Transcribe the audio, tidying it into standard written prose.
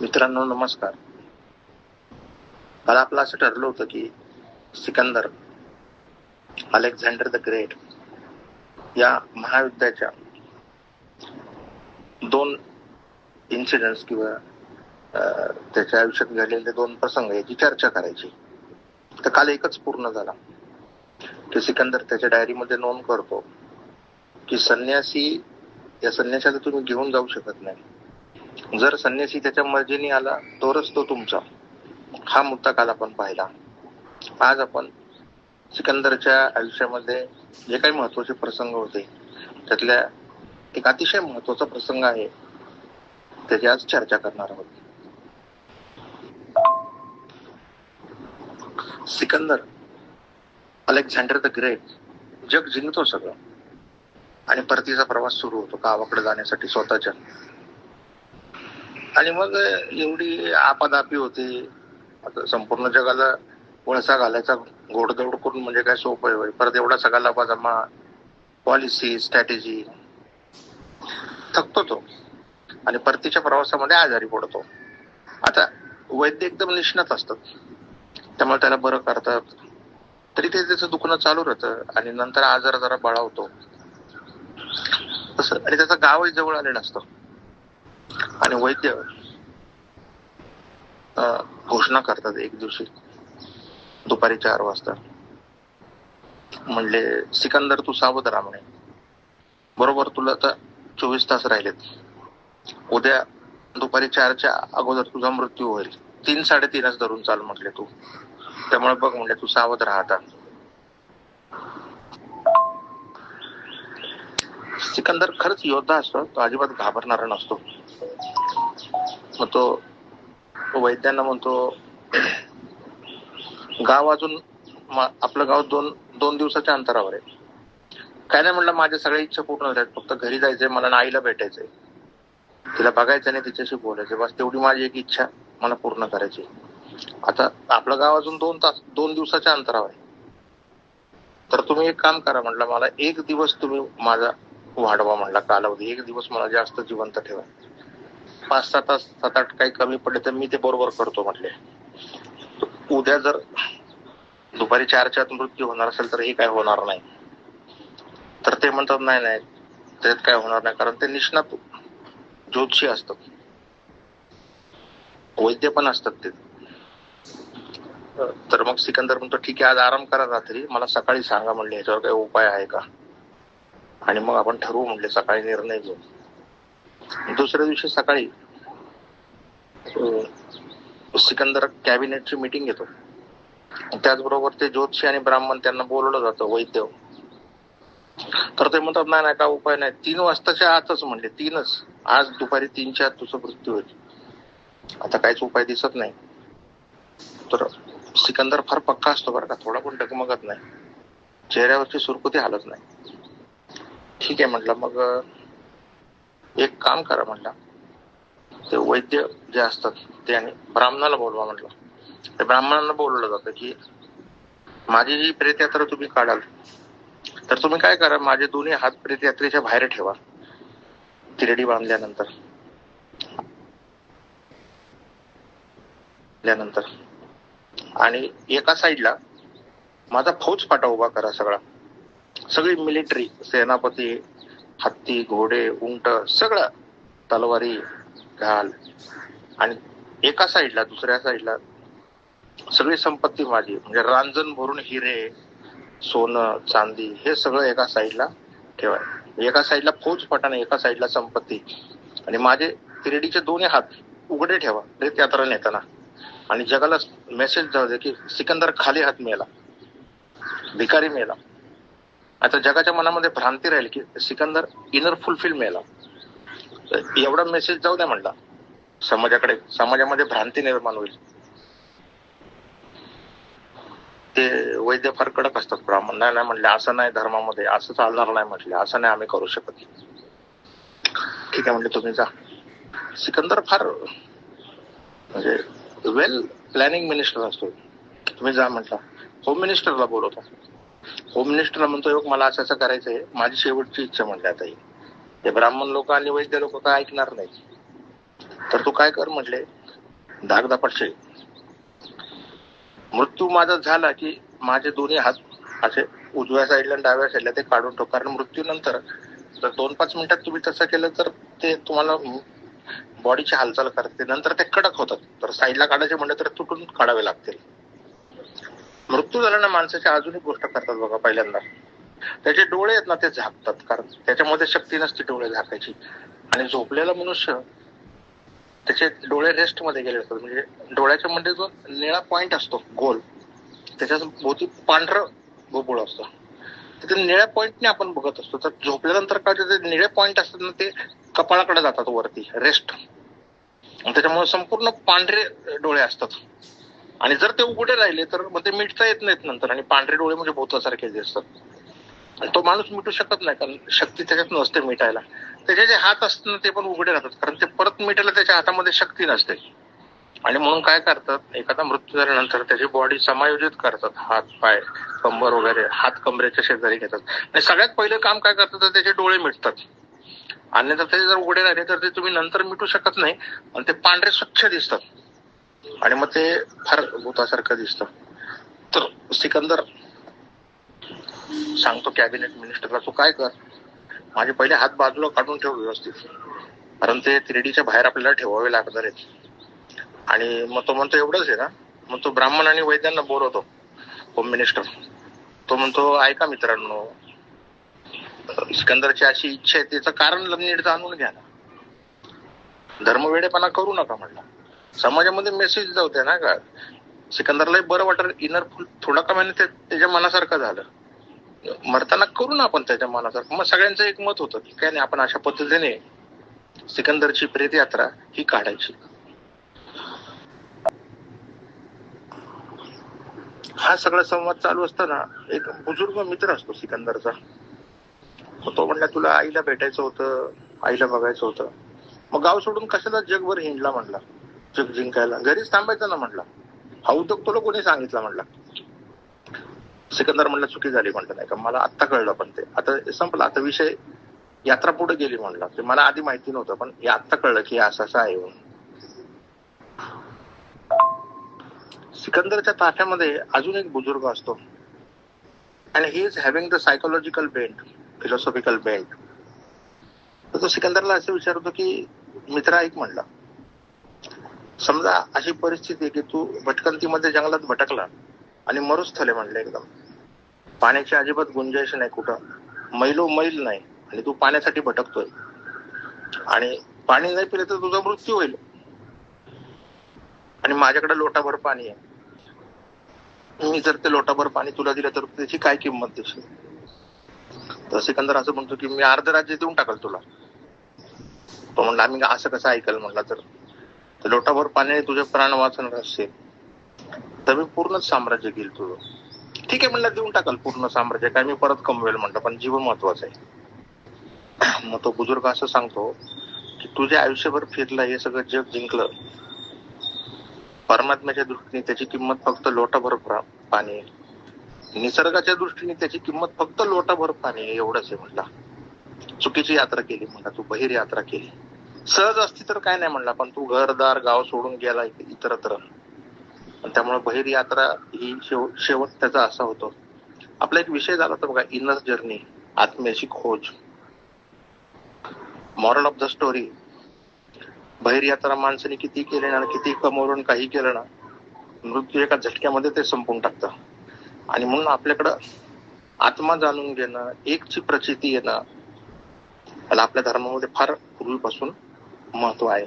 मित्रांनो नमस्कार. काल आपलं असं ठरलं होतं की सिकंदर, अलेक्झांडर द ग्रेट या महायुद्धाच्या 2 इन्सिडेंट्स किंवा त्याच्या आयुष्यात घडलेले 2 प्रसंग याची चर्चा करायची. तर काल एकच पूर्ण झाला की सिकंदर त्याच्या डायरीमध्ये नोंद करतो की या संन्यासाला तुम्ही घेऊन जाऊ शकत नाही. जर संन्यासी त्याच्या मर्जीने आला तरच तो तुमचा. हा मुद्दा काल आपण पाहिला. आज आपण सिकंदरच्या आयुष्यामध्ये जे काही महत्वाचे प्रसंग होते त्यातल्या एक अतिशय महत्वाचा प्रसंग आहे त्याची आज चर्चा करणार आहोत. सिकंदर, अलेक्झांडर द ग्रेट जग जिंकतो सगळं आणि परतीचा प्रवास सुरू होतो गावाकडे जाण्यासाठी स्वतःच्या. आणि मग एवढी आपादापी होती. आता संपूर्ण जगाला वळसा घालायचा घोडदौड करून म्हणजे काय सोपं आहे. परत एवढा सगळा लबाजमा, पॉलिसी, स्ट्रॅटेजी, थकतो तो आणि परतीच्या प्रवासामध्ये आजारी पडतो. आता वैद्य एकदम निष्णात असतात त्यामुळे त्याला बरं करतात, तरी ते त्याचं दुखणं चालू राहतं आणि नंतर आजार जरा बळावतो तसं. आणि त्याचं गावही जवळ आलेलं असतं आणि वैद्य घोषणा करतात एक दिवशी दुपारी 4 वाजता, म्हणले सिकंदर तू सावध राहा म्हणे. बरोबर तुला आता 24 तास राहिलेत. उद्या दुपारी 4च्या अगोदर तुझा मृत्यू होईल. 3-3:30 धरून चाल म्हटले तू. त्यामुळे बघ म्हणले तू सावध राहा आता. सिकंदर खरंच योद्धा असतो, तो अजिबात घाबरणारा नसतो. मग तो वैद्यांना म्हणतो गाव अजून आपलं गाव 2 दिवसाच्या अंतरावर आहे. काय नाही म्हणलं, माझ्या सगळ्या इच्छा पूर्ण होतात, फक्त घरी जायचंय मला, आईला भेटायचंय, तिला बघायचं नाही, तिच्याशी बोलायचं, बस तेवढी माझी एक इच्छा मला पूर्ण करायची. आता आपलं गाव अजून 2 दिवसाच्या अंतरावर आहे. तर तुम्ही एक काम करा म्हणलं, मला 1 दिवस तुम्ही माझा वाढवा म्हणला कालावधी. 1 दिवस मला जास्त जिवंत ठेवा. 5-6 तास 7-8 काही कमी पडले तर मी ते बरोबर करतो म्हटले. उद्या जर दुपारी 4च्या आत मृत्यू होणार असेल तर हे काय होणार नाही. तर ते म्हणतात नाही त्याच्यात काय होणार नाही, कारण ते निष्णात ज्योतिषी असतात, वैद्य पण असतात ते. तर मग सिकंदर म्हणतो ठीक आहे, आज आराम करा रात्री, मला सकाळी सांगा म्हणले याच्यावर काही उपाय आहे का, आणि मग आपण ठरवू म्हणले, सकाळी निर्णय घेऊ. दुसऱ्या दिवशी सकाळी सिकंदर कॅबिनेटची मीटिंग घेतो. त्याचबरोबर ते ज्योतिषी आणि ब्राह्मण त्यांना बोलवलं जातं, वैद्य. तर ते म्हणतात नाही काय उपाय नाही, 3 वाजताच्या आतच म्हणले, 3च, आज दुपारी 3च्या आत तुझा मृत्यू होईल. आता काहीच उपाय दिसत नाही. तर सिकंदर फार पक्का असतो बरं का, थोडा पण डगमगत नाही, चेहऱ्यावरची सुरकुती हालत नाही. ठीक आहे म्हटलं, मग एक काम करा म्हटलं, ते वैद्य जे असतात ते आणि ब्राह्मणाला बोलवा म्हटलं. ते ब्राह्मणांना बोलवलं जातं की माझी ही प्रेतयात्रा तुम्ही काढाल तर तुम्ही काय करा, माझे दोन्ही हात प्रेतयात्रेच्या बाहेर ठेवा तिरडी बांधल्यानंतर. आणि एका साईडला माझा फौजफाटा उभा करा, सगळी मिलिटरी, सेनापती, हत्ती, घोडे, उंट, सगळं, तलवारी घाल. आणि एका साईडला, दुसऱ्या साईडला सगळी संपत्ती माझी, म्हणजे रांजण भरून हिरे, सोनं, चांदी, हे सगळं एका साईडला ठेवा. एका साईडला फौजफाटाने, एका साईडला संपत्ती, आणि माझे तिरडीचे दोन्ही हात उघडे ठेवा यात्रा नेताना. आणि जगाला मेसेज जाऊ दे की सिकंदर खाली हात मेला, भिकारी मेला. आता जगाच्या मनामध्ये भ्रांती राहील की सिकंदर इनर फुलफिल मेला. एवढा मेसेज जाऊ द्या म्हणला समाजामध्ये भ्रांती निर्माण होईल. ते वैद्य फार कडक असतात, ब्राह्मण. नाही म्हणले, असं नाही, धर्मामध्ये असं चालणार नाही म्हटले, असं नाही आम्ही करू शकत. ठीक आहे म्हणले, तुम्ही जा. सिकंदर फार म्हणजे वेल प्लॅनिंग मिनिस्टर असतो. तुम्ही जा म्हटला. होम मिनिस्टरला बोलवतो. होम मिनिस्टरला म्हणतो मला असं करायचंय, माझी शेवटची इच्छा म्हणली. आता ते ब्राह्मण लोक आणि वैद्य लोक काय ऐकणार नाही. तर तू काय कर म्हटले, धाकधपाटशे. मृत्यू माझा झाला की माझे दोन्ही हात असे उजव्या साईडला आणि डाव्या साईडला ते काढून ठेव, कारण मृत्यूनंतर जर 2-5 मिनिटात तुम्ही तसं केलं तर ते तुम्हाला बॉडीची हालचाल करते, नंतर ते कडक होतात. तर साईडला काढायचे म्हणलं तर तुटून काढावे लागतील. मृत्यू झाल्यानं माणसाच्या अजून एक गोष्ट करतात बघा. पहिल्यांदा त्याचे डोळे आहेत ना ते झाकतात, कारण त्याच्यामध्ये शक्ती नसते डोळे झाकायची. आणि झोपलेला मनुष्य त्याचे डोळे रेस्ट मध्ये गेले असतात, म्हणजे डोळ्याच्या मध्ये जो निळा पॉइंट असतो गोल, त्याच्या भोवती पांढरं गोबुळ असतं. तर ते निळ्या पॉइंटने आपण बघत असतो. तर झोपल्यानंतर काय ते निळे पॉइंट असतात ना ते कपाळाकडे जातात वरती रेस्ट, त्याच्यामुळे संपूर्ण पांढरे डोळे असतात. आणि जर ते उघडे राहिले तर मग ते मिटता येत नाहीत नंतर, आणि पांढरे डोळे म्हणजे भूतासारखे दिसतात. आणि तो माणूस मिटू शकत नाही, कारण शक्ती त्याच्यात नसते मिटायला. त्याचे जे हात असतात ना ते पण उघडे राहतात, कारण ते परत मिटायला त्याच्या हातामध्ये शक्ती नसते. आणि म्हणून काय करतात, एखादा मृत्यू झाल्यानंतर त्याची बॉडी समायोजित करतात, हात पाय कंबर वगैरे, हात कमरेच्या शेजारी घेतात. आणि सगळ्यात पहिलं काम काय करतात तर त्याचे डोळे मिटतात. अन्यथा ते जर उघडे राहिले तर ते तुम्ही नंतर मिटू शकत नाही, आणि ते पांढरे स्वच्छ दिसतात, आणि मग ते फार भूतासारखं दिसतं. तर सिकंदर सांगतो कॅबिनेट मिनिस्टरला, तू काय कर, माझे पहिले हात बाजूला काढून ठेव व्यवस्थित, कारण ते 3Dच्या बाहेर आपल्याला ठेवावे लागणार आहेत. आणि मग तो म्हणतो एवढंच आहे ना. मग तो ब्राह्मण आणि वैद्यांना बोलवतो होम मिनिस्टर. तो म्हणतो ऐका मित्रांनो, सिकंदरची अशी इच्छा आहे, त्याचं कारण नीट जाणून घ्या ना, धर्मवेडेपणा करू नका म्हणला. समाजामध्ये मेसेज जाऊ द्या ना. का सिकंदरला बरं वाटेल, इनर थोडा कमाने त्याच्या मनासारखं झालं, मरताना करू ना आपण त्याच्या मनासारखं. मग सगळ्यांचं एक मत होतं की काय नाही, आपण अशा पद्धतीने सिकंदरची प्रेत यात्रा ही काढायची. हा सगळा संवाद चालू असताना एक बुजुर्ग मित्र असतो सिकंदरचा. तो म्हणला तुला आईला भेटायचं होतं, आईला बघायचं होतं. मग गाव सोडून कशाला जगभर हिंडला म्हणला, जग जिंकायला, घरीच थांबायचं ना म्हणला. हा उद्योग तुला कोणी सांगितला म्हणला. सिकंदर म्हणला चुकी झाली म्हणलं, नाही का मला आत्ता कळलं, पण ते आता संपला, आता विषय यात्रा पुढे गेली म्हणला. ते मला आधी माहिती नव्हतं, पण हे आत्ता कळलं की असं असं आहे म्हणून. सिकंदरच्या ताफ्यामध्ये अजून एक बुजुर्ग असतो, आणि he is having the psychological bent, philosophical bent. तर तो सिकंदरला असं विचारतो की मित्र ऐक म्हणला, समजा अशी परिस्थिती आहे की तू भटकंतीमध्ये जंगलात भटकला आणि मरुस्थल आहे म्हणलं, एकदम पाण्याची अजिबात गुंजाइश नाही, कुठं मैल नाही, आणि तू पाण्यासाठी भटकतोय, आणि पाणी नाही पिलं तर तुझा मृत्यू होईल, आणि माझ्याकडे लोटाभर पाणी आहे. मी जर ते लोटाभर पाणी तुला दिलं तर त्याची काय किंमत देशील? तर सिकंदर असं म्हणतो की मी अर्ध राज्य देऊन टाकल तुला. तो म्हणला आम्ही असं कसं ऐकल म्हणला, तर लोटाभर पाण्याने तुझे प्राण वाचणार असेल तर मी पूर्णच साम्राज्य घेईल तुझं. ठीक आहे म्हणलं, देऊन टाकाल पूर्ण साम्राज्य, काय मी परत कमवेल म्हणलं, पण जीव महत्वाचा आहे. मग तो बुजुर्ग असं सांगतो की तुझे आयुष्यभर फिरलं, हे सगळं जग जिंकलं, परमात्म्याच्या दृष्टीने त्याची किंमत फक्त लोटाभर पाणी, निसर्गाच्या दृष्टीने त्याची किंमत फक्त लोटाभर पाणी, एवढंच आहे म्हणला. चुकीची यात्रा केली म्हणला तू, बहिर यात्रा केली. सहज असती तर काय नाही म्हणला, पण तू घरदार गाव सोडून गेला इतरत्र, त्यामुळे बहिर यात्रा ही शेवट त्याचा असा होतो. आपला एक विषय झाला होता बघा, इनर जर्नी, आत्म्याची खोज. मॉरल ऑफ द स्टोरी, बहिर यात्रा माणसाने किती केले ना, किती कमवून काही केलं ना, मृत्यू एका झटक्यामध्ये ते संपून टाकतं. आणि म्हणून आपल्याकडं आत्मा जाणून घेणं, एकची प्रचिती येणं, त्याला आपल्या धर्मामध्ये फार पूर्वीपासून महत्व आहे.